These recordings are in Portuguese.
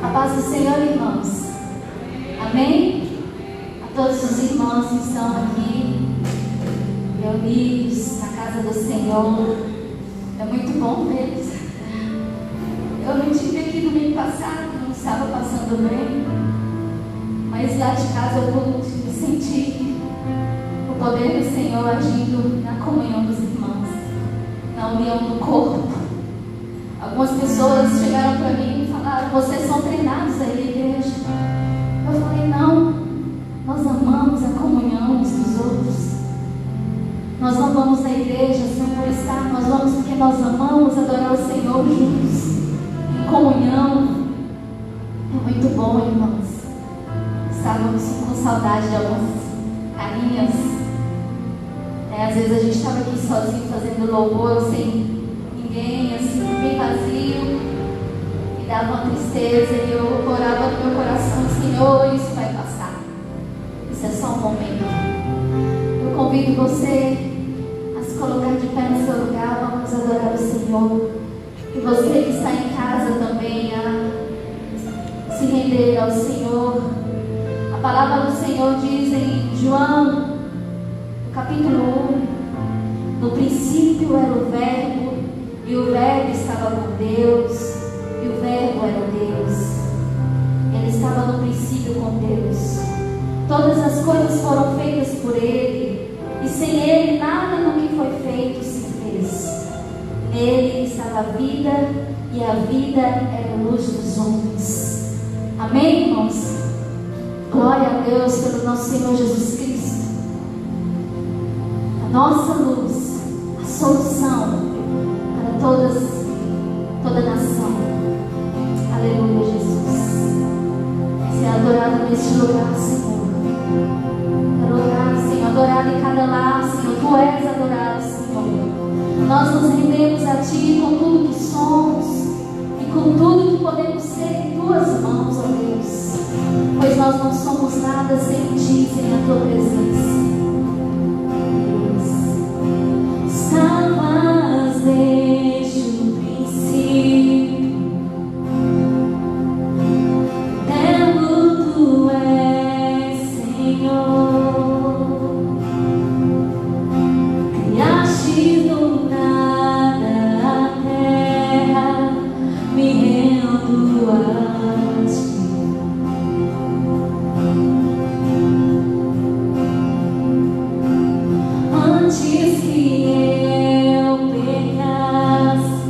A paz do Senhor, irmãos. Amém? A todos os irmãos que estão aqui reunidos na casa do Senhor. É muito bom vê-los. Eu não estive aqui no domingo passado, não estava passando bem, mas lá de casa eu pude sentir o poder do Senhor agindo na comunhão dos irmãos, na união do corpo. Algumas pessoas chegaram para mim e falaram: vocês são treinados aí na igreja. Eu falei: não, nós amamos a comunhão uns dos outros. Nós não vamos na igreja só por estar, nós vamos porque nós amamos adorar o Senhor juntos, em comunhão. É muito bom, irmãos. Estávamos com saudade de algumas carinhas. Às vezes a gente estava aqui sozinho fazendo louvor, sem ninguém, assim, bem vazio, me dava uma tristeza, e eu orava no meu coração: Senhor, isso vai passar, isso é só um momento. Eu convido você a se colocar de pé no seu lugar. Vamos adorar o Senhor. E você que está em casa também, a se render ao Senhor. A palavra do Senhor diz em João, no capítulo 1: no princípio era o Verbo, e o Verbo estava com Deus, e o Verbo era Deus. Ele estava no princípio com Deus. Todas as coisas foram feitas por Ele, e sem Ele nada do que foi feito se fez. Nele estava a vida, e a vida era a luz dos homens. Amém, irmãos? Glória a Deus pelo nosso Senhor Jesus Cristo. A nossa luz, a solução para toda nação. Aleluia, Jesus. Ser adorado neste lugar, Senhor. Quero orar, Senhor, adorado em cada lar, Senhor. Tu és adorado, Senhor. Nós nos rendemos a Ti com tudo que somos e com tudo que podemos ser em Tuas mãos, ó Deus. Pois nós não somos nada sem Ti, sem a Tua presença. Estavas desde o princípio, eterno Tu és, Senhor. Criaste do nada a terra, me rendo a Ti. Antes que eu pecasse,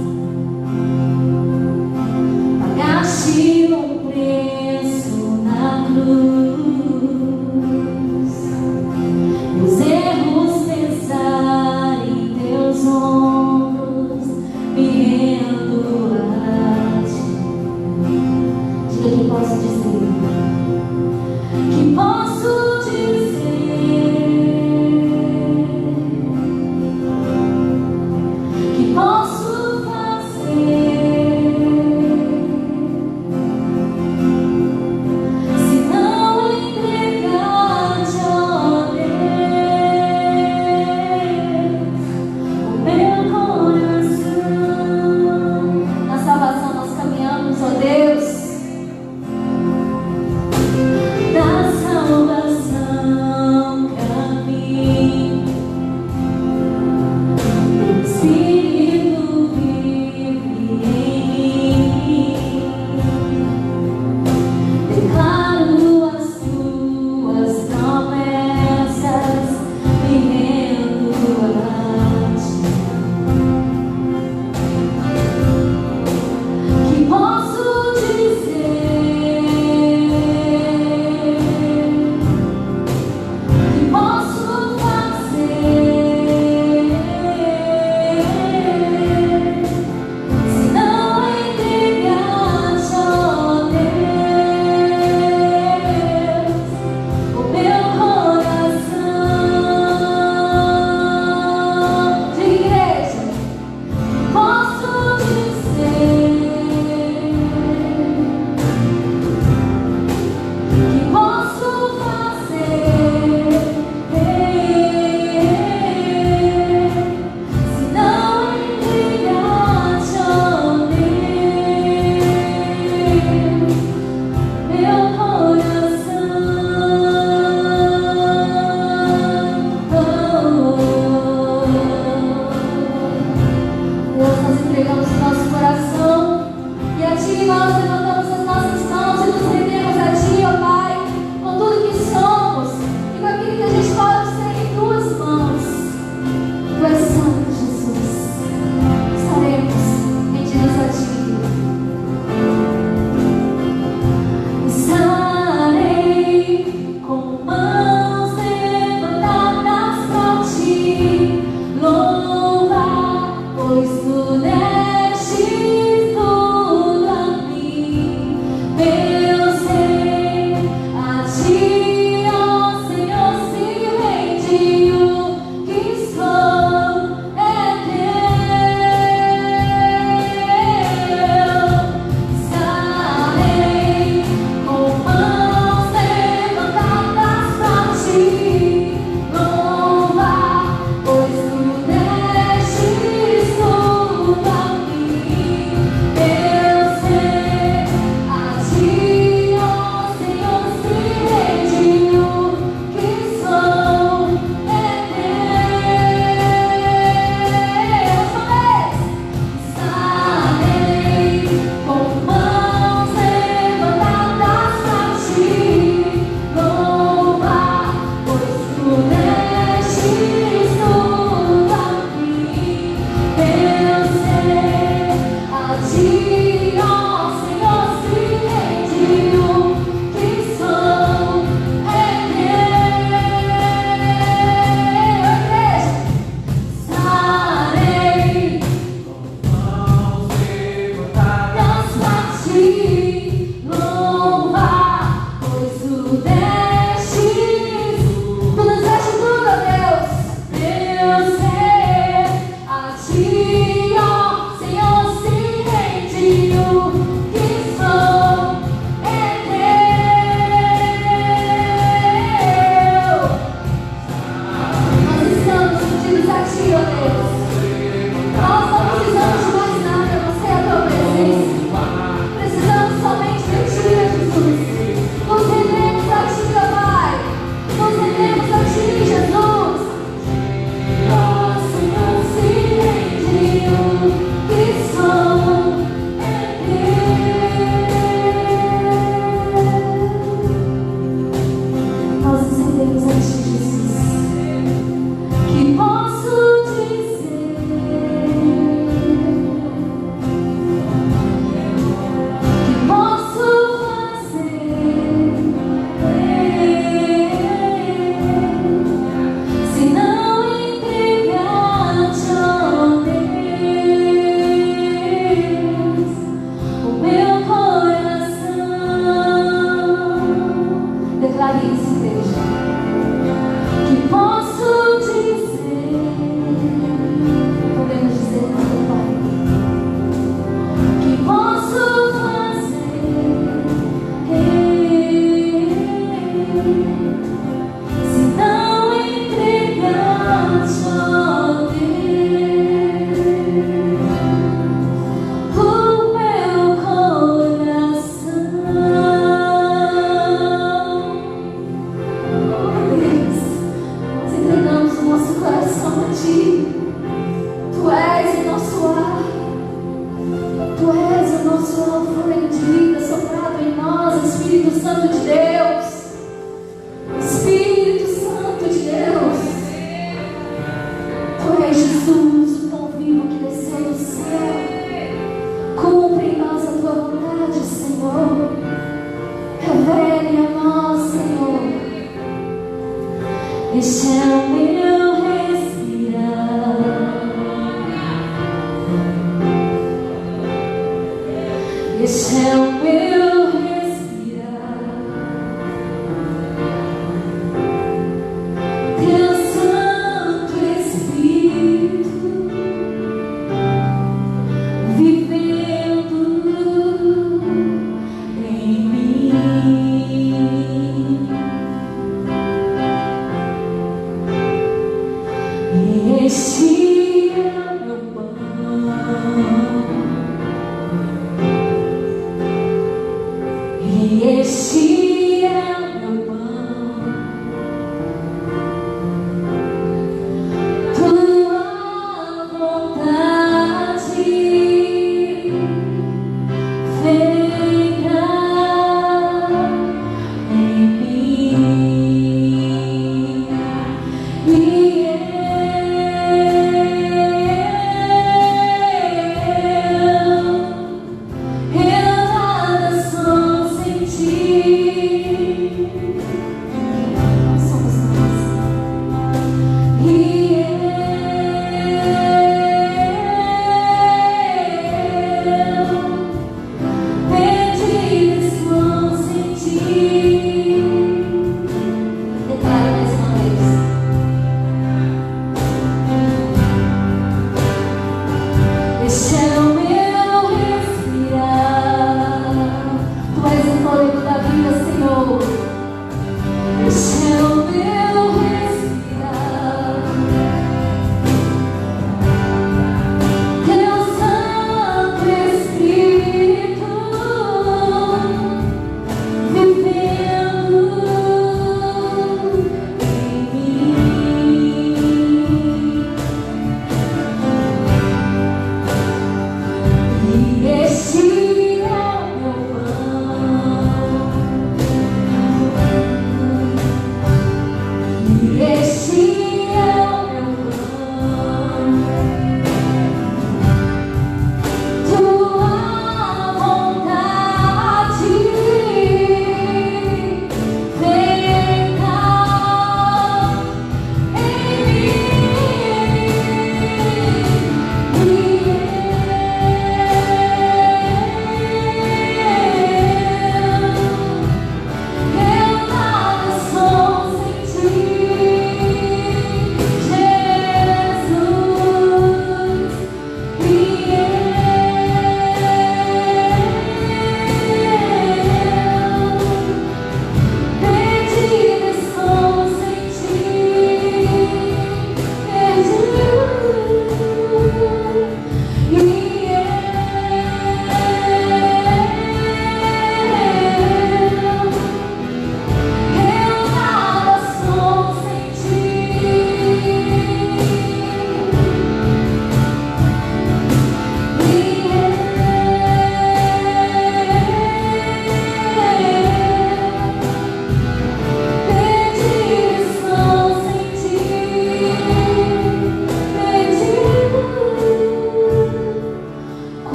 pagaste um preço na cruz. Meus erros pesar em Teus ombros, me rendo a Ti. Diga que posso dizer, que posso dizer, que posso fazer, se não entregar-te, ó Deus, o meu coração. Na salvação nós caminhamos, ó Deus, Esse é o meu respirar. Teu Santo Espírito vivendo em mim. Este é o meu pão. Este é o meu pão, tua vontade feita em mim, e eu nada sou sem ti. Nós somos nós. E eu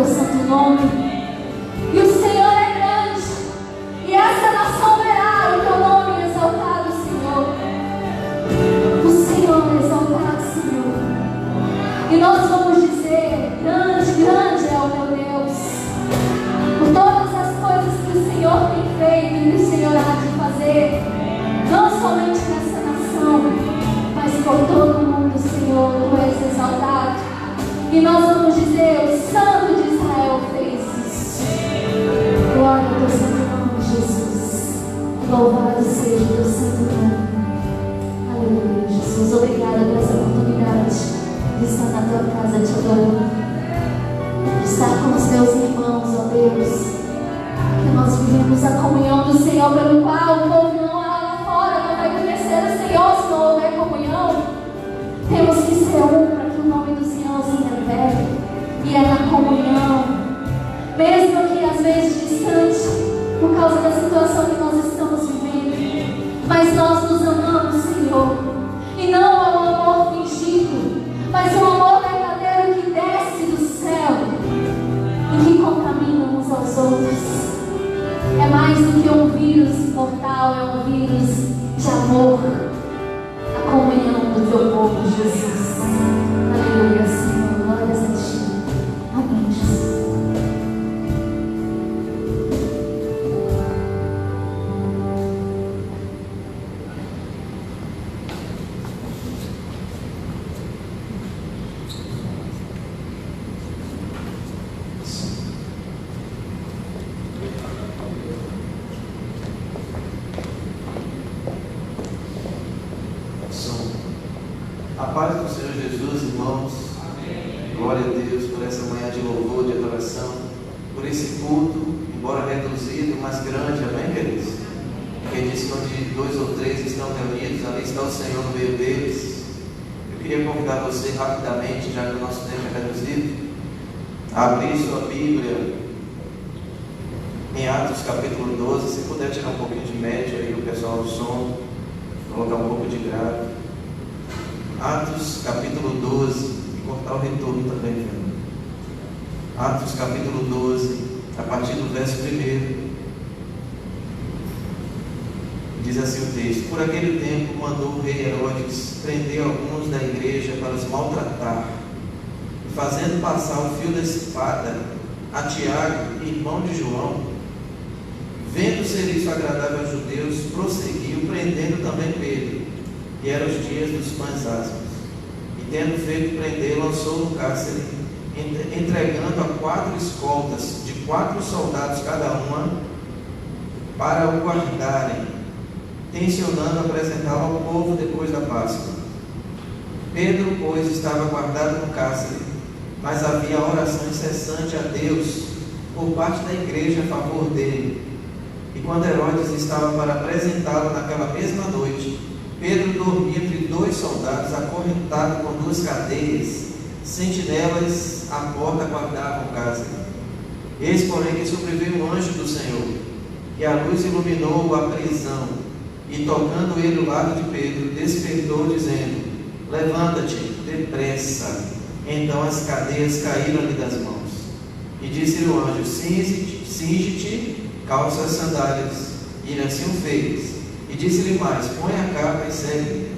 santo nome. E o Senhor é grande, e essa nação verá o teu nome exaltado, Senhor. O Senhor é exaltado, Senhor. E nós vamos dizer: grande, grande é o teu Deus. Por todas as coisas que o Senhor tem feito e que o Senhor há de fazer, não somente nessa nação, mas por todo o mundo, Senhor, tu és exaltado. E nós vamos dizer: o Santo de Israel fez isso. Glória ao teu santo nome, Jesus. Louvado seja o teu santo nome. Aleluia, Jesus. Obrigada por essa oportunidade de estar na tua casa te adorando, de estar com os teus irmãos, ó Deus. Que nós vivemos a comunhão do Senhor, pelo qual o povo não lá fora não vai conhecer o Senhor se não houver comunhão. Temos que ser um para que o nome do Senhor se revele. E é na comunhão, mesmo que às vezes distante, por causa da situação que nós estamos vivendo. Mas nós nos amamos, Senhor. E não é um amor fingido, mas um amor verdadeiro que desce do céu e que contamina uns aos outros. É mais do que um vírus mortal, é um vírus de amor. A comunhão do teu povo, Jesus. Aleluia, Senhor. Glórias a ti. Amém, Jesus. A paz do Senhor Jesus, irmãos. Amém. Glória a Deus por essa manhã de louvor, de adoração, por esse culto, embora reduzido, mas grande, amém, queridos? Porque diz que onde 2 ou 3 estão reunidos, ali está o Senhor no meio deles. Eu queria convidar você rapidamente, já que o nosso tempo é reduzido, a abrir sua Bíblia em Atos capítulo 12. Se puder tirar um pouquinho de média aí, o pessoal do som, colocar um pouco de grave. Atos capítulo 12, e cortar o retorno também, viu? Atos capítulo 12, a partir do verso 1, diz assim o texto: Por aquele tempo mandou o rei Herodes prender alguns da igreja para os maltratar, e fazendo passar o fio da espada a Tiago, irmão de João, vendo ser isso agradável aos judeus, prosseguiu, prendendo também Pedro. E eram os dias dos pães ázimos. E tendo feito prender, lançou no cárcere, entregando a 4 escoltas, de 4 soldados cada uma, para o guardarem, tencionando apresentá-lo ao povo depois da Páscoa. Pedro, pois, estava guardado no cárcere, mas havia oração incessante a Deus por parte da igreja a favor dele. E quando Herodes estava para apresentá-lo naquela mesma noite, Pedro dormia entre 2 soldados, acorrentado com 2 cadeias. Sentinelas à porta guardavam o cárcere. Eis, porém, que sobreveio um anjo do Senhor, e a luz iluminou a prisão. E tocando ele o lado de Pedro, despertou, dizendo: Levanta-te, depressa. Então as cadeias caíram-lhe das mãos. E disse-lhe o anjo: Cinge-te, calça as sandálias. E assim o fez. E disse-lhe mais: Põe a capa e segue.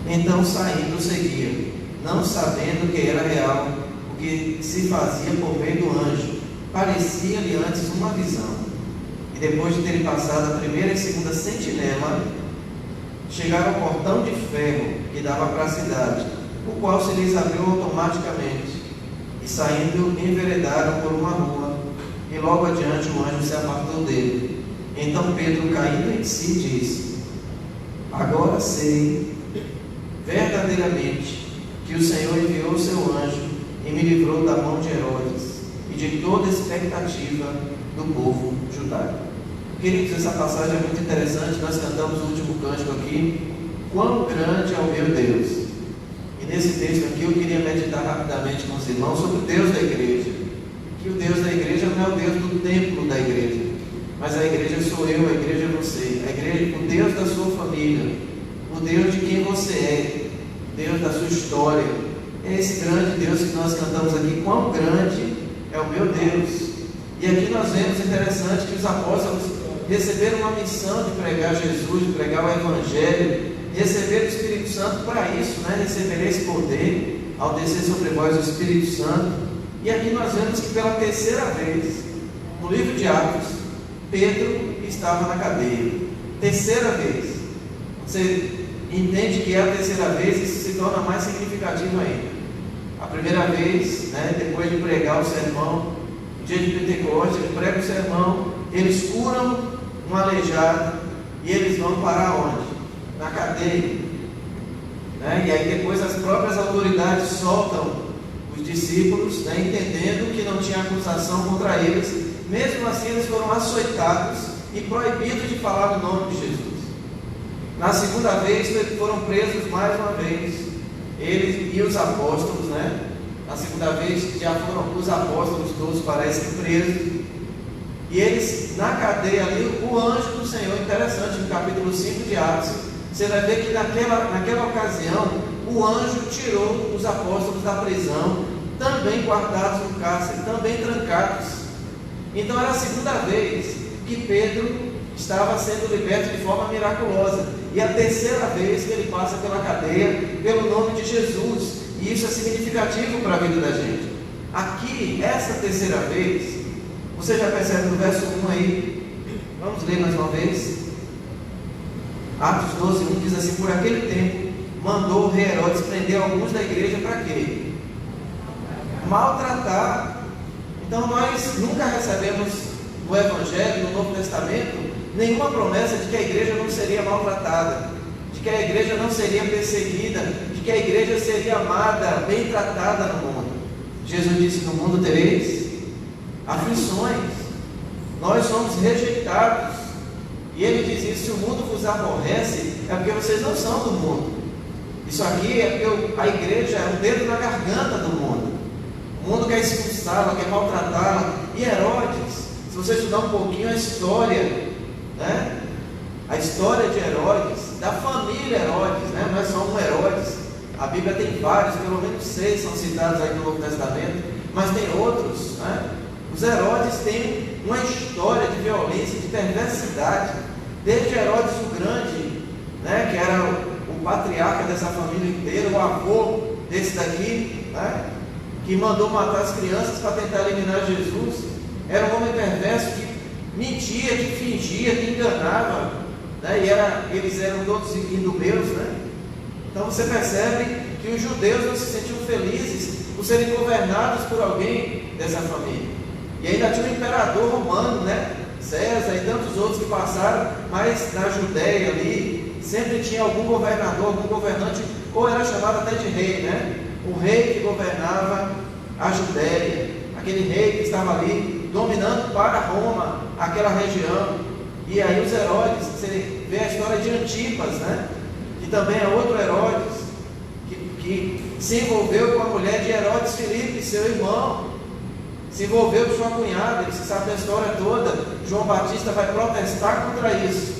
Então, saindo, seguia, não sabendo que era real o que se fazia por meio do anjo. Parecia-lhe antes uma visão. E depois de terem passado a primeira e segunda sentinela, chegaram ao portão de ferro que dava para a cidade, o qual se lhes abriu automaticamente. E saindo, enveredaram por uma rua, e logo adiante o anjo se apartou dele. Então Pedro, caindo em si, disse: Agora sei verdadeiramente que o Senhor enviou o seu anjo e me livrou da mão de Herodes e de toda a expectativa do povo judaico. Queridos, essa passagem é muito interessante. Nós cantamos o último cântico aqui: Quão grande é o meu Deus. E nesse texto aqui eu queria meditar rapidamente com os irmãos sobre o Deus da igreja. Que o Deus da igreja não é o Deus do templo da igreja, mas a igreja sou eu, a igreja é você, a igreja, o Deus da sua família, o Deus de quem você é, Deus da sua história. É esse grande Deus que nós cantamos aqui. Quão grande é o meu Deus. E aqui nós vemos, interessante, que os apóstolos receberam uma missão de pregar Jesus, de pregar o Evangelho, receberam o Espírito Santo para isso, né? Receber esse poder ao descer sobre vós o Espírito Santo. E aqui nós vemos que pela terceira vez, no livro de Atos, Pedro estava na cadeia. Terceira vez. Você entende que é a terceira vez, isso se torna mais significativo ainda. A primeira vez, né, depois de pregar o sermão, no dia de Pentecostes, ele prega o sermão, eles curam um aleijado e eles vão parar onde? Na cadeia. Né? E aí depois as próprias autoridades soltam os discípulos, né, entendendo que não tinha acusação contra eles. Mesmo assim eles foram açoitados e proibidos de falar o nome de Jesus. Na segunda vez foram presos mais uma vez, eles e os apóstolos, né? Na segunda vez já foram os apóstolos todos, parece que presos. E eles, na cadeia ali, o anjo do Senhor, interessante, no capítulo 5 de Atos, você vai ver que naquela ocasião, o anjo tirou os apóstolos da prisão, também guardados no cárcere, também trancados. Então era a segunda vez que Pedro estava sendo liberto de forma miraculosa, e a terceira vez que ele passa pela cadeia, pelo nome de Jesus, e isso é significativo para a vida da gente. Aqui, essa terceira vez, você já percebe no verso 1 aí, vamos ler mais uma vez, Atos 12, 1 diz assim: por aquele tempo, mandou o rei Herodes prender alguns da igreja para quê? Maltratar. Então nós nunca recebemos no Evangelho, no Novo Testamento, nenhuma promessa de que a igreja não seria maltratada, de que a igreja não seria perseguida, de que a igreja seria amada, bem tratada no mundo. Jesus disse: no mundo tereis aflições, nós somos rejeitados. E ele diz isso: se o mundo vos aborrece, é porque vocês não são do mundo. Isso aqui é porque a igreja é um dedo na garganta do mundo. O mundo quer expulsá-la, quer maltratá-la. E Herodes, se você estudar um pouquinho a história, né? A história de Herodes, da família Herodes, né? Não é só um Herodes. A Bíblia tem vários, pelo menos 6 são citados aí no Novo Testamento, mas tem outros, né? Os Herodes têm uma história de violência, de perversidade, desde Herodes o Grande, né? Que era o patriarca dessa família inteira, o avô desse daqui, né? Que mandou matar as crianças para tentar eliminar Jesus. Era um homem perverso que mentia, que fingia, que enganava, né? E eles eram todos idumeus, né? Então você percebe que os judeus não se sentiam felizes por serem governados por alguém dessa família. E ainda tinha um imperador romano, né? César e tantos outros que passaram, mas na Judéia ali sempre tinha algum governador, algum governante, ou era chamado até de rei, né? O rei que governava a Judéia, aquele rei que estava ali dominando para Roma aquela região. E aí os Herodes, você vê a história de Antipas, né? Que também é outro Herodes, que se envolveu com a mulher de Herodes Filipe, seu irmão, se envolveu com sua cunhada. Você sabe da história toda. João Batista vai protestar contra isso,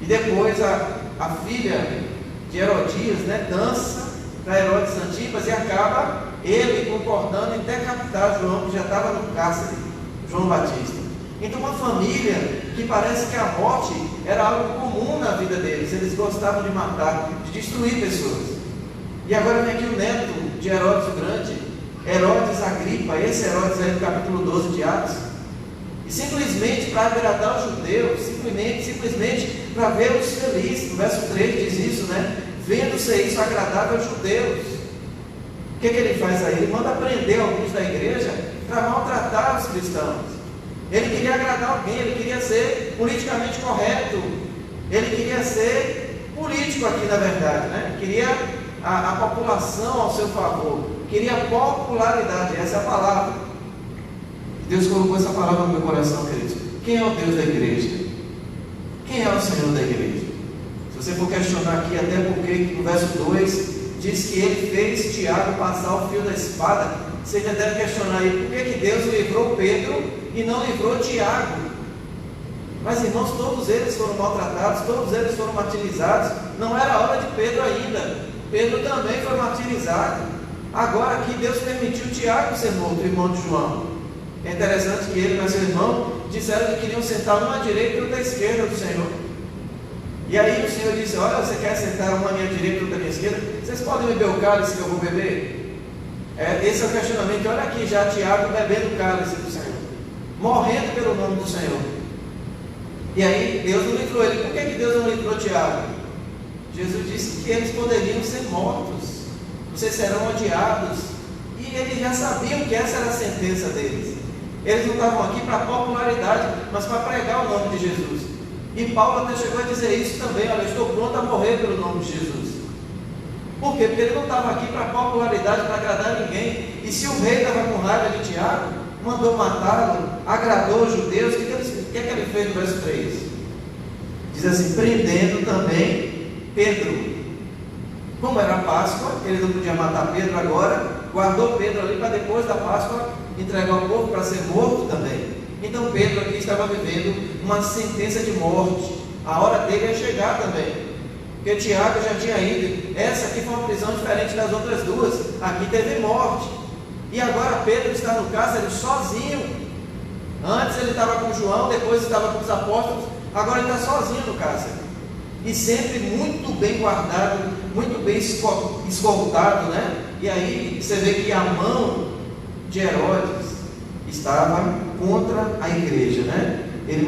e depois a filha de Herodias, né, dança para Herodes Antipas, e acaba ele concordando em decapitar João, que já estava no cárcere, João Batista. Então uma família que parece que a morte era algo comum na vida deles, eles gostavam de matar, de destruir pessoas. E agora vem aqui o neto de Herodes o Grande, Herodes Agripa, esse Herodes aí no capítulo 12 de Atos, e simplesmente para agradar os judeus, simplesmente para vê-los felizes. No verso 3 diz isso, né? Vendo ser isso agradável aos judeus, o que ele faz aí? Ele manda prender alguns da igreja para maltratar os cristãos. Ele queria agradar alguém, ele queria ser politicamente correto, ele queria ser político aqui, na verdade, né? Queria a população ao seu favor, queria popularidade, essa é a palavra. Deus colocou essa palavra no meu coração, queridos. Quem é o Deus da igreja? Quem é o Senhor da igreja? Se você for questionar aqui, até porque no verso 2 diz que ele fez Tiago passar o fio da espada, você já deve questionar aí, por que Deus livrou Pedro e não livrou Tiago? Mas irmãos, todos eles foram maltratados, todos eles foram martirizados. Não era a hora de Pedro ainda. Pedro também foi martirizado. Agora aqui Deus permitiu Tiago ser morto, o irmão de João. É interessante que ele e seu irmão disseram que queriam sentar uma à direita e outra à esquerda do Senhor. E aí o Senhor disse: olha, você quer sentar uma à minha direita e outra à minha esquerda? Vocês podem beber o cálice que eu vou beber? Esse é o questionamento. Olha aqui já Tiago bebendo o cálice do Senhor, morrendo pelo nome do Senhor. E aí Deus não livrou ele. Por que Deus não livrou Tiago? Jesus disse que eles poderiam ser mortos, vocês serão odiados. E eles já sabiam que essa era a sentença deles. Eles não estavam aqui para popularidade, mas para pregar o nome de Jesus. E Paulo até chegou a dizer isso também: olha, eu estou pronto a morrer pelo nome de Jesus. Por quê? Porque ele não estava aqui para popularidade, para agradar ninguém. E se o rei estava com raiva de Tiago, mandou matá-lo, agradou os judeus, o que é que ele fez no verso 3? Diz assim: prendendo também Pedro. Como era a Páscoa, ele não podia matar Pedro agora, guardou Pedro ali para depois da Páscoa entregar o corpo para ser morto também. Então Pedro aqui estava vivendo uma sentença de morte. A hora dele ia chegar também, porque Tiago já tinha ido. Essa aqui foi uma prisão diferente das outras duas. Aqui teve morte. E agora Pedro está no cárcere sozinho. Antes ele estava com João, depois estava com os apóstolos, agora ele está sozinho no cárcere. E sempre muito bem guardado, muito bem escoltado, né? E aí você vê que a mão de Herodes estava contra a igreja, né? Ele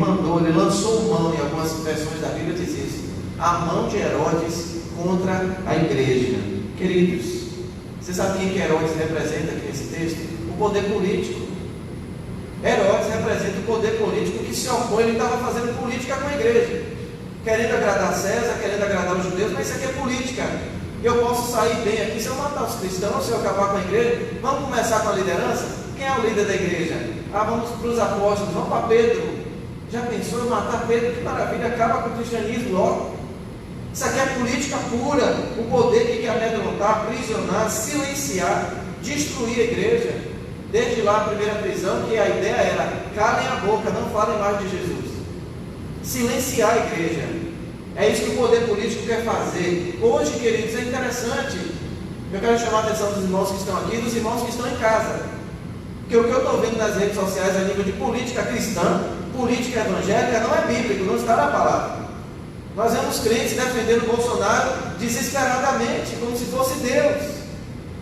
lançou mão, em algumas versões da Bíblia diz isso, a mão de Herodes contra a igreja. Queridos, você sabe quem que Herodes representa aqui nesse texto? O poder político. Herodes representa o poder político que se opõe. Ele estava fazendo política com a igreja, querendo agradar César, querendo agradar os judeus, mas isso aqui é política. Eu posso sair bem aqui se eu matar os cristãos, se eu acabar com a igreja. Vamos começar com a liderança? Quem é o líder da igreja? Vamos para os apóstolos, vamos para Pedro. Já pensou em matar Pedro? Que maravilha, acaba com o cristianismo logo. Isso aqui é política pura. O poder que quer amedrontar, aprisionar, silenciar, destruir a igreja. Desde lá a primeira prisão, que a ideia era: calem a boca, não falem mais de Jesus. Silenciar a igreja. É isso que o poder político quer fazer. Hoje, queridos, é interessante. Eu quero chamar a atenção dos irmãos que estão aqui e dos irmãos que estão em casa. Porque o que eu estou vendo nas redes sociais a nível de política cristã, política evangélica, não é bíblico, não está na palavra. Nós vemos crentes defendendo Bolsonaro desesperadamente, como se fosse Deus.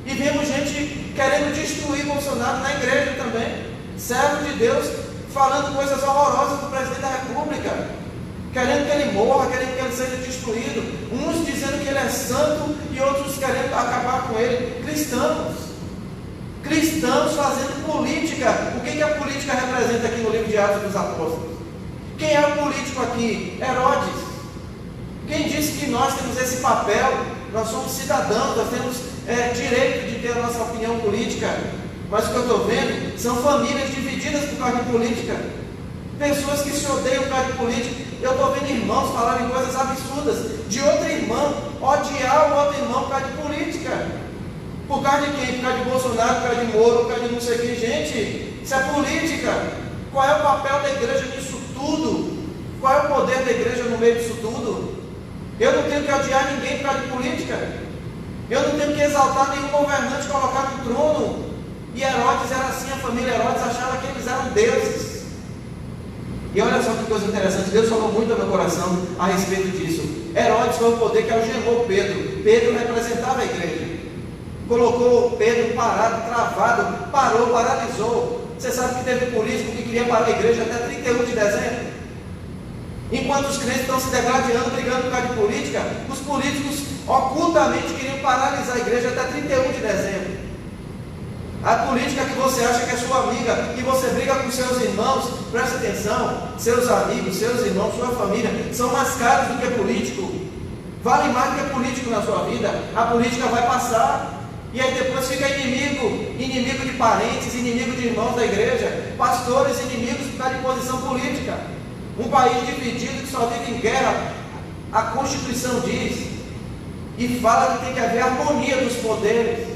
E vemos gente querendo destruir Bolsonaro na igreja também. Servo de Deus falando coisas horrorosas do presidente da República, querendo que ele morra, querendo que ele seja destruído. Uns dizendo que ele é santo e outros querendo acabar com ele. Cristãos fazendo política. O que a política representa aqui no livro de Atos dos Apóstolos? Quem é o político aqui? Herodes. Quem disse que nós temos esse papel? Nós somos cidadãos, nós temos direito de ter a nossa opinião política. Mas o que eu estou vendo são famílias divididas por causa de política, pessoas que se odeiam por causa de política. Eu estou vendo irmãos falarem coisas absurdas de outro irmão, odiar o outro irmão por causa de política. Por causa de quem? Por causa de Bolsonaro, por causa de Moro, por causa de não sei quem. Gente, isso é política. Qual é o papel da igreja nisso tudo? Qual é o poder da igreja no meio disso tudo? Eu não tenho que odiar ninguém por causa de política. Eu não tenho que exaltar nenhum governante e colocar no trono. E Herodes era assim, a família Herodes achava que eles eram deuses. E olha só que coisa interessante, Deus falou muito ao meu coração a respeito disso. Herodes foi o poder que algemou Pedro. Pedro representava a igreja. Colocou Pedro parado, travado, parou, paralisou. Você sabe que teve político que queria parar a igreja até 31 de dezembro. Enquanto os crentes estão se degradando, brigando por causa de política, os políticos ocultamente queriam paralisar a igreja até 31 de dezembro. A política que você acha que é sua amiga, que você briga com seus irmãos, presta atenção, seus amigos, seus irmãos, sua família, são mais caros do que político, valem mais do que político na sua vida. A política vai passar, e aí depois fica inimigo de parentes, inimigo de irmãos da igreja, pastores inimigos por causa de posição política. Um país dividido que só vive em guerra. A Constituição diz e fala que tem que haver harmonia dos poderes.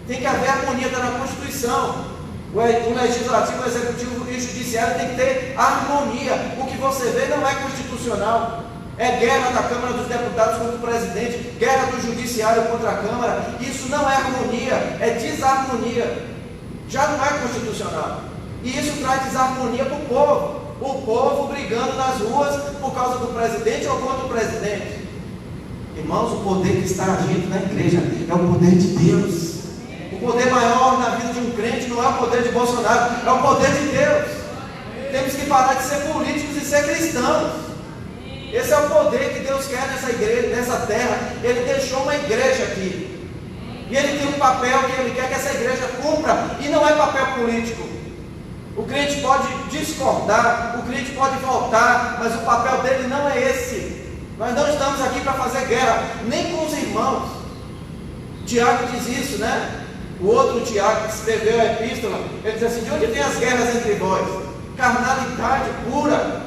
Tem que haver harmonia, está na Constituição. O legislativo, o executivo e o judiciário tem que ter harmonia. O que você vê não é constitucional. É guerra da Câmara dos Deputados contra o presidente, guerra do Judiciário contra a Câmara. Isso não é harmonia, é desarmonia. Já não é constitucional. E isso traz desarmonia para o povo. O povo brigando nas ruas por causa do presidente ou contra o presidente. Irmãos, o poder que está agindo na igreja é o poder de Deus. O poder maior na vida de um crente não é o poder de Bolsonaro, é o poder de Deus. Temos que parar de ser políticos e ser cristãos. Esse é o poder que Deus quer nessa igreja, nessa terra. Ele deixou uma igreja aqui. E Ele tem um papel que Ele quer que essa igreja cumpra. E não é papel político. O crente pode discordar, o crente pode voltar, mas o papel dele não é esse. Nós não estamos aqui para fazer guerra, nem com os irmãos. Tiago diz isso, né? O outro Tiago que escreveu a epístola, ele diz assim: de onde vem as guerras entre vós? Carnalidade pura.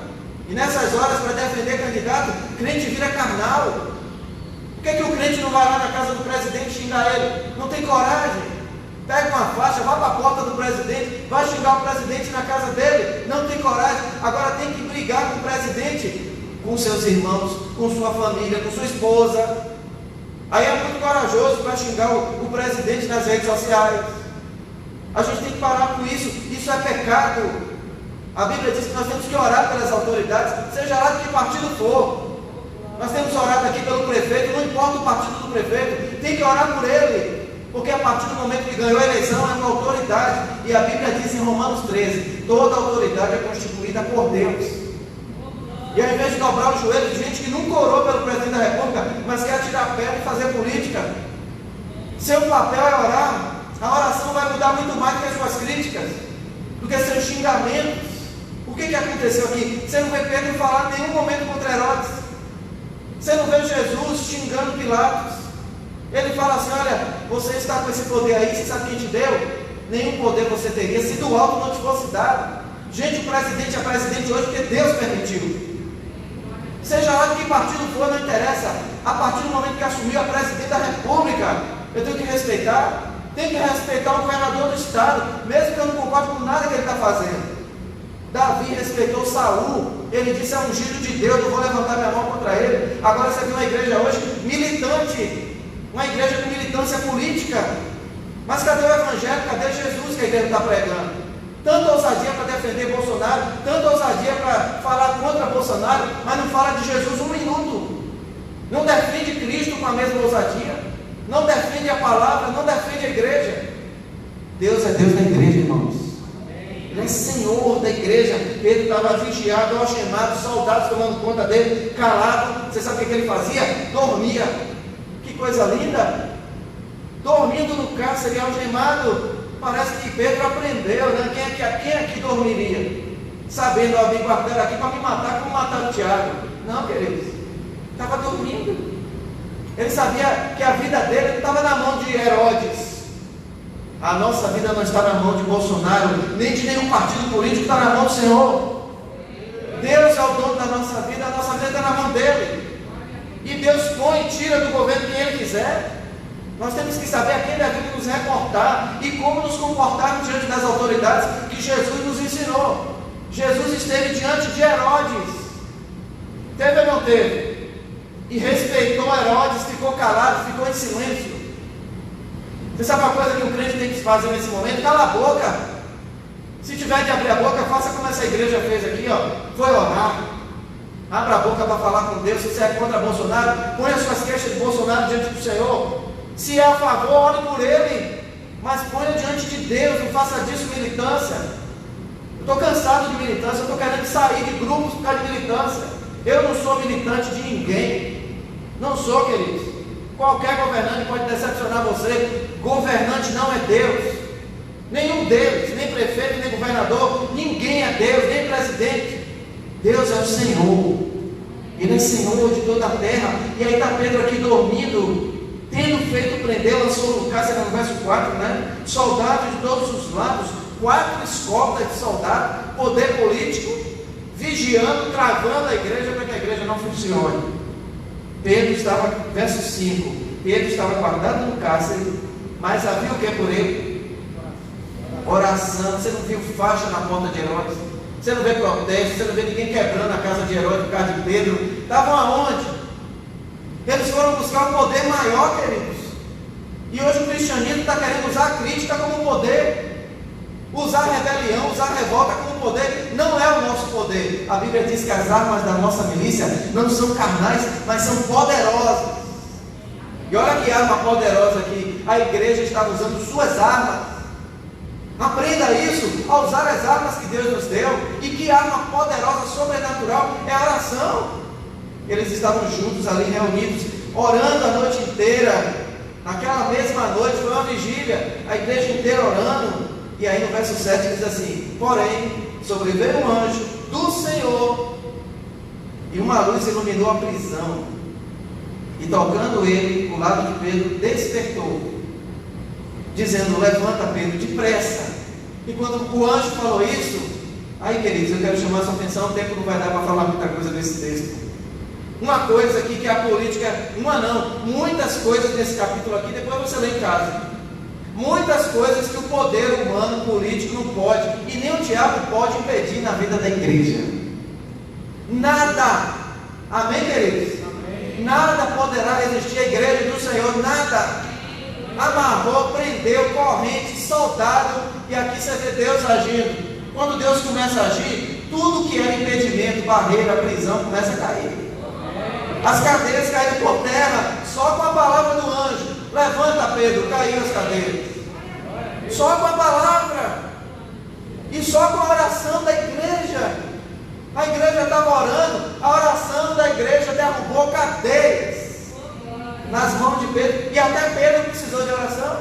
E nessas horas, para defender candidato, crente vira carnal. Por que o crente não vai lá na casa do presidente xingar ele? Não tem coragem. Pega uma faixa, vai para a porta do presidente, vai xingar o presidente na casa dele. Não tem coragem. Agora tem que brigar com o presidente, com seus irmãos, com sua família, com sua esposa. Aí é muito corajoso para xingar o presidente nas redes sociais. A gente tem que parar com isso. Isso é pecado. A Bíblia diz que nós temos que orar pelas autoridades, seja lá de que partido for. Nós temos orado aqui pelo prefeito, não importa o partido do prefeito, tem que orar por ele. Porque a partir do momento que ganhou a eleição é uma autoridade. E a Bíblia diz em Romanos 13: toda autoridade é constituída por Deus. E ao invés de dobrar o joelho de gente que nunca orou pelo presidente da República, mas quer tirar pedra e fazer política, seu papel é orar. A oração vai mudar muito mais do que as suas críticas, do que seus xingamentos. O que aconteceu aqui? Você não vê Pedro falar em nenhum momento contra Herodes. Você não vê Jesus xingando Pilatos. Ele fala assim: olha, você está com esse poder aí, você sabe quem te deu? Nenhum poder você teria se do alto não te fosse dado. Gente, o presidente é presidente hoje porque Deus permitiu. Seja lá de que partido for, não interessa. A partir do momento que assumiu a presidente da República, eu tenho que respeitar. Tenho que respeitar o governador do estado, mesmo que eu não concorde com nada que ele está fazendo. Davi respeitou Saul. Ele disse: é ungido de Deus, não vou levantar minha mão contra ele. Agora você vê uma igreja hoje militante, uma igreja com militância política. Mas cadê o evangelho? Cadê Jesus que a igreja está pregando? Tanta ousadia para defender Bolsonaro, tanta ousadia para falar contra Bolsonaro, mas não fala de Jesus um minuto. Não defende Cristo com a mesma ousadia, não defende a palavra, não defende a igreja. Deus é Deus da igreja, irmãos. Ele é Senhor da igreja. Pedro estava vigiado, algemado, soldados tomando conta dele, calado. Você sabe o que ele fazia? Dormia. Que coisa linda! Dormindo no cárcere, algemado. Parece que Pedro aprendeu, né? Quem aqui dormiria? Sabendo, ó, me guardaram aqui para me matar, como mataram o Tiago. Não, queridos. Estava dormindo. Ele sabia que a vida dele não estava na mão de Herodes. A nossa vida não está na mão de Bolsonaro, nem de nenhum partido político, está na mão do Senhor. Deus é o dono da nossa vida, a nossa vida está na mão dele. E Deus põe e tira do governo quem ele quiser. Nós temos que saber a quem devemos nos reportar e como nos comportarmos diante das autoridades que Jesus nos ensinou. Jesus esteve diante de Herodes. Teve ou não teve? E respeitou Herodes, ficou calado, ficou em silêncio. Você sabe uma coisa que um crente tem que fazer nesse momento? Cala a boca. Se tiver de abrir a boca, faça como essa igreja fez aqui, ó. Foi orar. Abra a boca para falar com Deus. Se você é contra Bolsonaro, põe as suas queixas de Bolsonaro diante do Senhor. Se é a favor, ore por ele. Mas ponha diante de Deus, não faça disso militância. Eu estou cansado de militância, eu estou querendo sair de grupos por causa de militância. Eu não sou militante de ninguém. Não sou, queridos. Qualquer governante pode decepcionar você. Governante não é Deus. Nenhum deles, nem prefeito, nem governador. Ninguém é Deus, nem presidente. Deus é o Senhor. Ele é Senhor de toda a terra. E aí está Pedro aqui dormindo, tendo feito prender, lançou no cárcere, no verso 4, né? Soldados de todos os lados, 4 escoltas de soldados, poder político, vigiando, travando a igreja para que a igreja não funcione. Pedro estava, verso 5, Pedro estava guardado no cárcere, mas havia o que por ele? Oração. Você não viu faixa na porta de Herodes? Você não vê protesto, você não vê ninguém quebrando a casa de Herodes por causa de Pedro. Estavam aonde? Eles foram buscar um poder maior, queridos. E hoje o cristianismo está querendo usar a crítica como poder, usar a rebelião, usar a revolta como poder. Não é o nosso poder. A Bíblia diz que as armas da nossa milícia não são carnais, mas são poderosas. E olha que arma poderosa aqui. A igreja estava usando suas armas. Aprenda isso, a usar as armas que Deus nos deu. E que arma poderosa, sobrenatural é a oração. Eles estavam juntos ali, reunidos, orando a noite inteira. Naquela mesma noite foi uma vigília, a igreja inteira orando. E aí no verso 7 diz assim: porém, sobreveio um anjo do Senhor, e uma luz iluminou a prisão, e tocando ele o lado de Pedro, despertou, dizendo: levanta, Pedro, depressa. E quando o anjo falou isso, aí, queridos, eu quero chamar a sua atenção. O tempo não vai dar para falar muita coisa desse texto. Uma coisa aqui que a política, muitas coisas nesse capítulo aqui, depois você lê em casa. Muitas coisas que o poder humano, político, não pode, e nem o diabo pode impedir na vida da igreja. Nada. Amém, queridos? Amém. Nada poderá resistir à igreja do Senhor, nada. Amarrou, prendeu, corrente, soldado, e aqui você vê Deus agindo. Quando Deus começa a agir, tudo que era impedimento, barreira, prisão, começa a cair. As cadeias caíram por terra, só com a palavra do anjo. Levanta, Pedro, caiu as cadeiras. Só com a palavra. E só com a oração da igreja. A igreja estava orando, a oração da igreja derrubou cadeias nas mãos de Pedro. E até Pedro precisou de oração.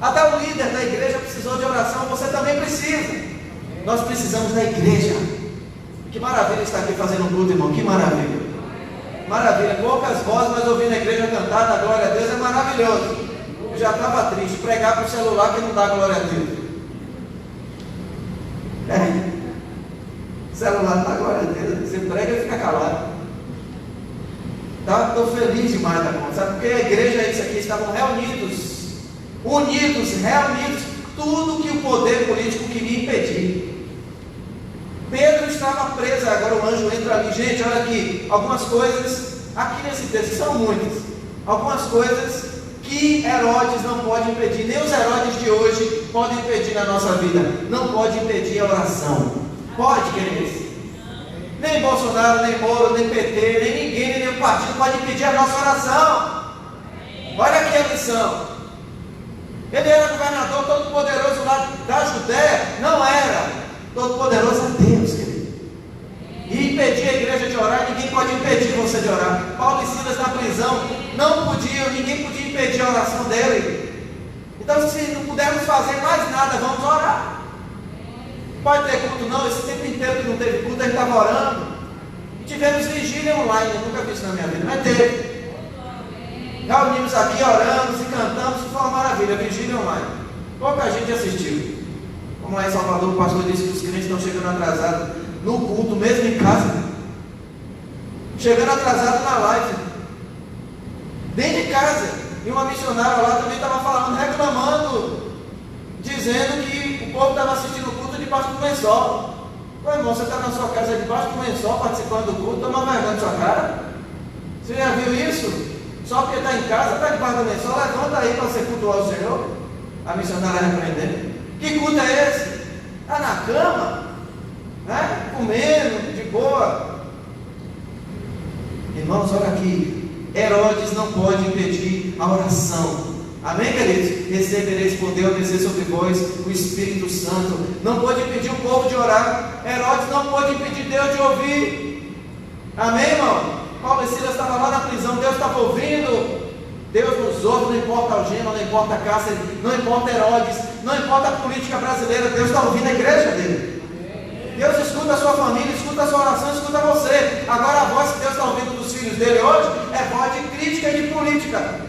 Até o líder da igreja precisou de oração. Você também precisa. Nós precisamos da igreja. Que maravilha estar aqui fazendo um culto, irmão. Que maravilha. Maravilha, poucas vozes, mas ouvindo a igreja cantar, da glória a Deus, é maravilhoso. Eu já estava triste, pregar para o celular que não dá glória a Deus. Celular dá glória a Deus, você prega e fica calado. Estou feliz demais da conta, sabe? Porque a igreja é isso aqui, estavam reunidos, unidos, reunidos, tudo que o poder político queria impedir. Pedro estava preso, agora o anjo entra ali. Gente, olha aqui, algumas coisas, aqui nesse texto, são muitas, algumas coisas que Herodes não pode impedir, nem os Herodes de hoje podem impedir na nossa vida. Não pode impedir a oração. Pode, queridos? Nem Bolsonaro, nem Moro, nem PT, nem ninguém, nem nenhum partido pode impedir a nossa oração. Olha aqui a lição. Ele era governador todo poderoso lá da Judéia? Não era. Todo poderoso é Deus, querido. E impedir a igreja de orar, ninguém pode impedir você de orar. Paulo e Silas na prisão não podiam, ninguém podia impedir a oração dele. Então, se não pudermos fazer mais nada, vamos orar. Pode ter culto não, esse tempo inteiro que não teve culto, a gente estava orando. Tivemos vigília online, eu nunca vi isso na minha vida, mas teve. Reunimos aqui, oramos e cantamos, foi uma maravilha, vigília online. Pouca gente assistiu. Como lá em Salvador, o pastor disse que os crentes estão chegando atrasados no culto, mesmo em casa. Chegando atrasado na live. Dentro de casa. E uma missionária lá também estava falando, reclamando, dizendo que o povo estava assistindo o culto debaixo do lençol. Ô irmão, você está na sua casa debaixo do lençol, participando do culto, toma vergonha na sua cara. Você já viu isso? Só porque está em casa, está debaixo do lençol, levanta aí para você cultuar o Senhor. A missionária repreendendo. Que culto é esse? Está na cama, né? Comendo, de boa. Irmãos, olha aqui. Herodes não pode impedir a oração. Amém, queridos? Recebereis poder ao descer sobre vós o Espírito Santo. Não pode impedir o povo de orar. Herodes não pode impedir Deus de ouvir. Amém, irmão? Paulo e Silas estavam lá na prisão, Deus estava ouvindo. Deus nos ouve, não importa a algema, não importa a cárcere, não importa Herodes, não importa a política brasileira, Deus está ouvindo a igreja dele. Deus escuta a sua família, escuta a sua oração, escuta você. Agora a voz que Deus está ouvindo dos filhos dele hoje é voz de crítica e de política.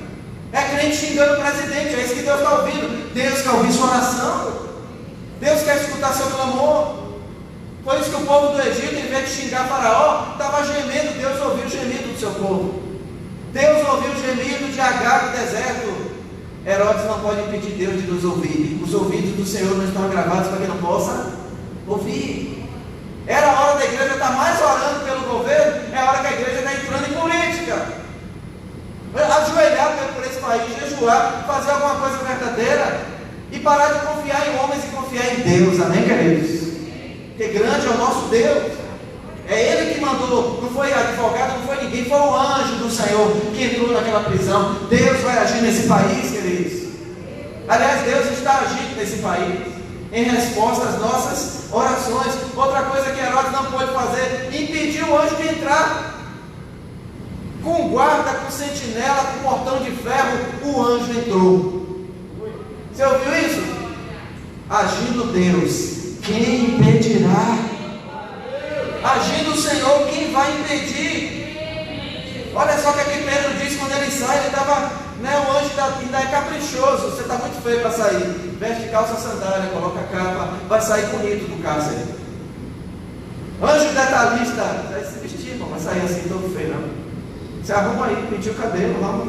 É crente xingando o presidente, é isso que Deus está ouvindo. Deus quer ouvir sua oração. Deus quer escutar seu clamor. Foi isso que o povo do Egito, em vez de xingar Faraó, estava gemendo. Deus ouviu o gemido do seu povo. Deus ouviu o gemido de Agar no deserto. Herodes não pode impedir Deus de nos ouvir. Os ouvidos do Senhor não estão agravados para que não possa ouvir. brincadeira e parar de confiar em homens e confiar em Deus, amém, queridos? Porque grande é o nosso Deus, é Ele que mandou, não foi advogado, não foi ninguém, foi o anjo do Senhor que entrou naquela prisão. Deus vai agir nesse país, queridos. Aliás, Deus está agindo nesse país, em resposta às nossas orações. Outra coisa que Herodes não pôde fazer, impedir o anjo de entrar. Com guarda, com sentinela, com portão de ferro, o anjo entrou. Você ouviu isso? Agindo Deus, quem impedirá? Agindo o Senhor, quem vai impedir? Olha só o que aqui Pedro disse quando ele sai. Ele estava, o anjo ainda é caprichoso. Você está muito feio para sair. Veste calça, sandália, coloca a capa, vai sair bonito do cárcere. Anjo detalhista, vai se vestir, não vai sair assim todo feio, não. Você arruma aí, pintiu o cabelo, vamos,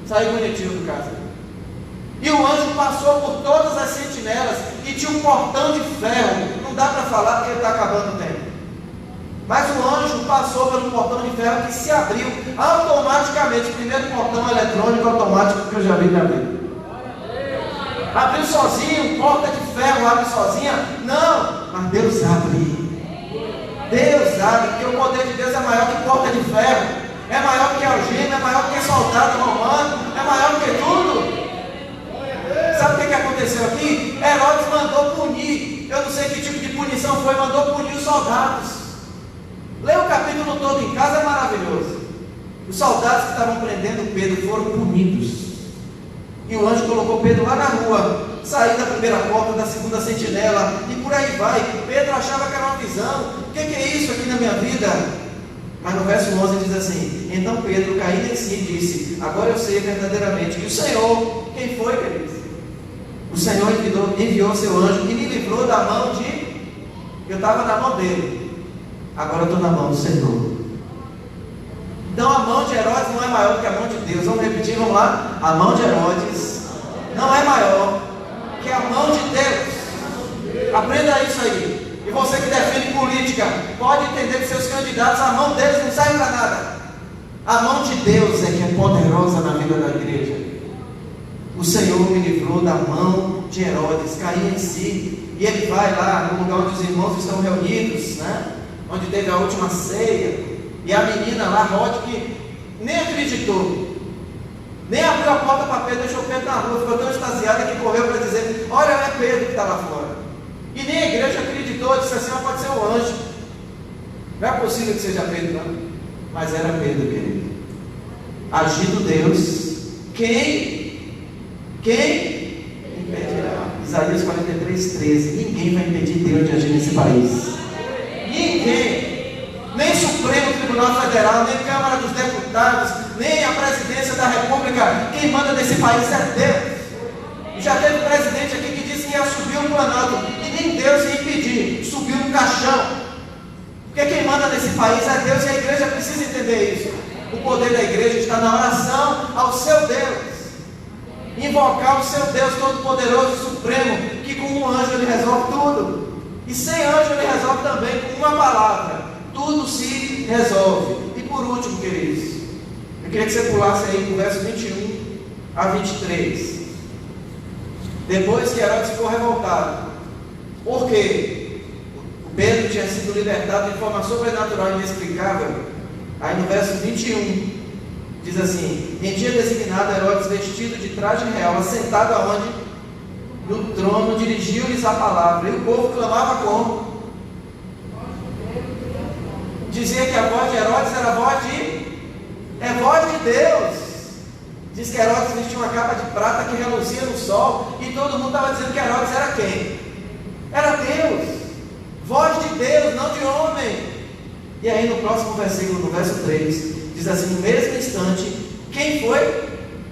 sair bonitinho do cárcere. E o anjo passou por todas as sentinelas e tinha um portão de ferro. Não dá para falar porque ele está acabando o tempo. Mas o anjo passou pelo portão de ferro que se abriu automaticamente. Primeiro portão eletrônico automático que eu já vi na vida. Abriu sozinho, porta de ferro abre sozinha? Não, mas Deus abre. Deus abre, porque o poder de Deus é maior que porta de ferro. É maior que algema, é maior que soldado romano, é maior que tudo. Sabe o que aconteceu aqui? Herodes mandou punir. Eu não sei que tipo de punição foi, mandou punir os soldados. Leia o capítulo todo em casa, é maravilhoso. Os soldados que estavam prendendo Pedro foram punidos. E o anjo colocou Pedro lá na rua, sair da primeira porta, da segunda sentinela, e por aí vai. Pedro achava que era uma visão. O que é isso aqui na minha vida? Mas no verso 11 diz assim: então Pedro, caindo em si, disse: agora eu sei verdadeiramente que o Senhor, quem foi, queridos? O Senhor enviou seu anjo e me livrou da mão de... Eu estava na mão dele, agora eu estou na mão do Senhor. Então a mão de Herodes não é maior que a mão de Deus. Vamos repetir, vamos lá. A mão de Herodes não é maior que a mão de Deus. Aprenda isso aí. E você que defende política, pode entender que seus candidatos, a mão deles não serve para nada. A mão de Deus é que é poderosa na vida da igreja. O Senhor me livrou da mão de Herodes, caí em si, e ele vai lá no lugar onde os irmãos estão reunidos, onde teve a última ceia, e a menina lá, Rode, que nem acreditou, nem abriu a porta para Pedro, deixou Pedro na rua, ficou tão extasiada que correu para dizer: olha, é Pedro que está lá fora. E nem a igreja acreditou, disse assim: pode ser o anjo. Não é possível que seja Pedro, não. Mas era Pedro, querido. Agindo Deus, quem impedirá? Isaías 43:13. Ninguém vai impedir Deus de agir nesse país. Ninguém. Nem Supremo Tribunal Federal, nem Câmara dos Deputados, nem a Presidência da República. Quem manda nesse país é Deus. Já teve presidente aqui que disse que ia subir um Planalto e nem Deus ia impedir, subiu no caixão. Porque quem manda nesse país é Deus, e a igreja precisa entender isso. O poder da igreja está na oração ao seu Deus. Invocar o seu Deus Todo-Poderoso e Supremo, que com um anjo ele resolve tudo. E sem anjo ele resolve também com uma palavra. Tudo se resolve. E por último, queridos, eu queria que você pulasse aí do verso 21 a 23. Depois que Herodes ficou revoltado, porque Pedro tinha sido libertado de forma sobrenatural e inexplicável, aí no verso 21 diz assim: em dia designado, Herodes, vestido de traje real, assentado aonde? No trono, dirigiu-lhes a palavra, e o povo clamava como? Dizia que a voz de Herodes era a voz de Deus. Diz que Herodes vestia uma capa de prata que reluzia no sol, e todo mundo estava dizendo que Herodes era quem? Era Deus. Voz de Deus, não de homem. E aí no próximo versículo, no verso 3, diz assim: no mesmo instante, quem foi?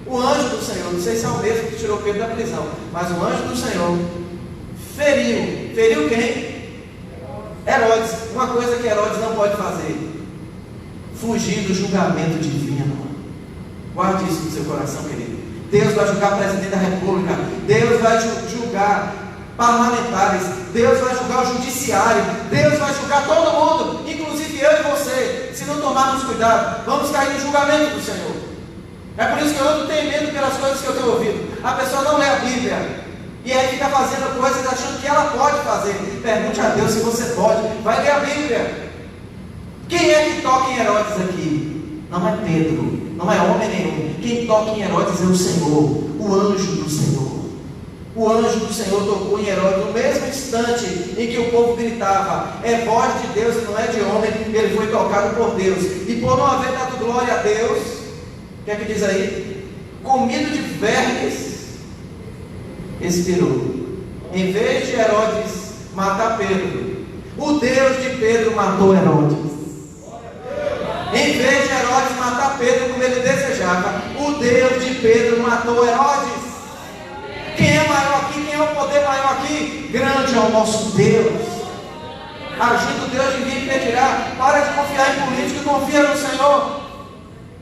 O anjo do Senhor. Não sei se é o mesmo que tirou Pedro da prisão, mas o anjo do Senhor feriu quem? Herodes. Uma coisa que Herodes não pode fazer: fugir do julgamento divino. Guarde isso no seu coração, querido. Deus vai julgar o presidente da república, Deus vai julgar parlamentares, Deus vai julgar o judiciário, Deus vai julgar todo mundo, inclusive eu e você. Se não tomarmos cuidado, vamos cair no julgamento do Senhor. É por isso que eu ando temendo pelas coisas que eu tenho ouvido. A pessoa não lê a Bíblia e aí fica fazendo coisas achando que ela pode fazer. Pergunte a Deus se você pode. Vai ler a Bíblia. Quem é que toca em Herodes aqui? Não é Pedro, não é homem nenhum. Quem toca em Herodes é o Senhor, o anjo do Senhor. O anjo do Senhor tocou em Herodes no mesmo instante em que o povo gritava: é voz de Deus e não é de homem. Ele foi tocado por Deus, e por não haver dado glória a Deus, o que é que diz aí? Comido de vermes, expirou. Em vez de Herodes matar Pedro, o Deus de Pedro matou Herodes. Em vez de Herodes matar Pedro como ele desejava, o Deus de Pedro matou Herodes. Quem é maior aqui? Quem é o poder maior aqui? Grande é o nosso Deus. Agindo Deus, ninguém impedirá. Para de confiar em político e confia no Senhor.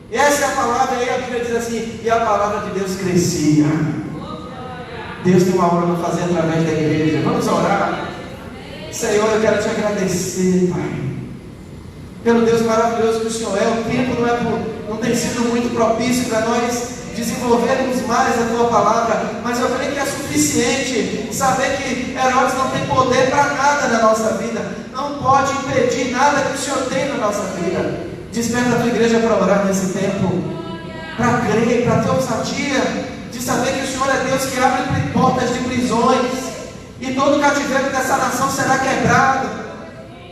E essa é a palavra aí, a Bíblia diz assim: e a palavra de Deus crescia. Deus tem uma obra para fazer através da igreja. Vamos orar. Senhor, eu quero te agradecer, Pai, pelo Deus maravilhoso que o Senhor é. O tempo não tem sido muito propício para nós desenvolvermos mais a tua palavra, mas eu creio que é suficiente saber que Herodes não tem poder para nada na nossa vida, não pode impedir nada que o Senhor tem na nossa vida. Desperta a tua igreja para orar nesse tempo, para crer, para ter ousadia de saber que o Senhor é Deus que abre portas de prisões, e todo cativeiro dessa nação será quebrado,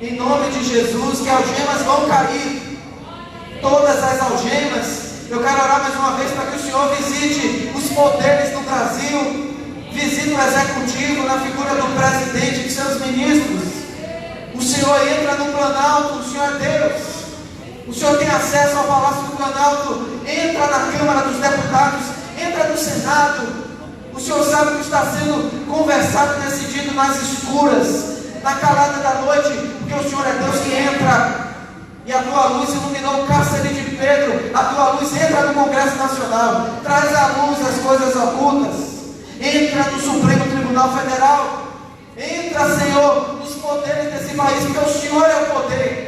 em nome de Jesus. Que algemas vão cair, todas as algemas. Eu quero orar mais uma vez para que o Senhor visite os poderes no Brasil, visite o executivo na figura do presidente e de seus ministros. O Senhor entra no Planalto, o Senhor é Deus. O Senhor tem acesso ao Palácio do Planalto, entra na Câmara dos Deputados, entra no Senado. O Senhor sabe o que está sendo conversado, decidido nas escuras, na calada da noite, porque o Senhor é Deus que entra. E a tua luz iluminou o cárcere de Pedro. A tua luz entra no Congresso Nacional, traz à luz as coisas ocultas, entra no Supremo Tribunal Federal, entra, Senhor, nos poderes desse país, porque o Senhor é o poder.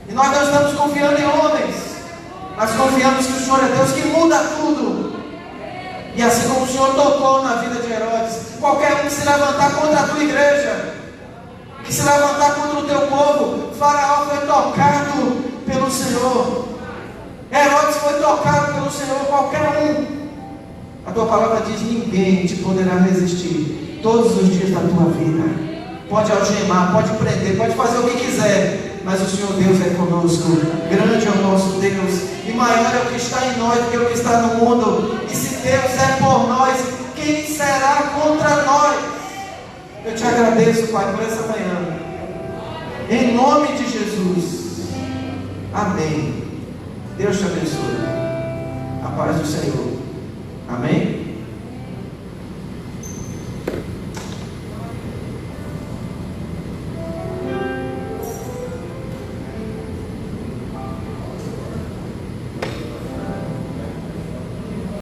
E nós não estamos confiando em homens, mas confiamos que o Senhor é Deus que muda tudo. E assim como o Senhor tocou na vida de Herodes, qualquer um que se levantar contra a tua igreja, que se levantar contra o teu povo, Faraó foi tocado pelo Senhor, Herodes foi tocado pelo Senhor, qualquer um. A tua palavra diz: ninguém te poderá resistir todos os dias da tua vida. Pode algemar, pode prender, pode fazer o que quiser, mas o Senhor Deus é conosco. Grande é o nosso Deus, e maior é o que está em nós do que o que está no mundo. E se Deus é por nós, quem será contra nós? Eu te agradeço, Pai, por essa manhã, em nome de Jesus. Amém. Deus te abençoe. A paz do Senhor. Amém.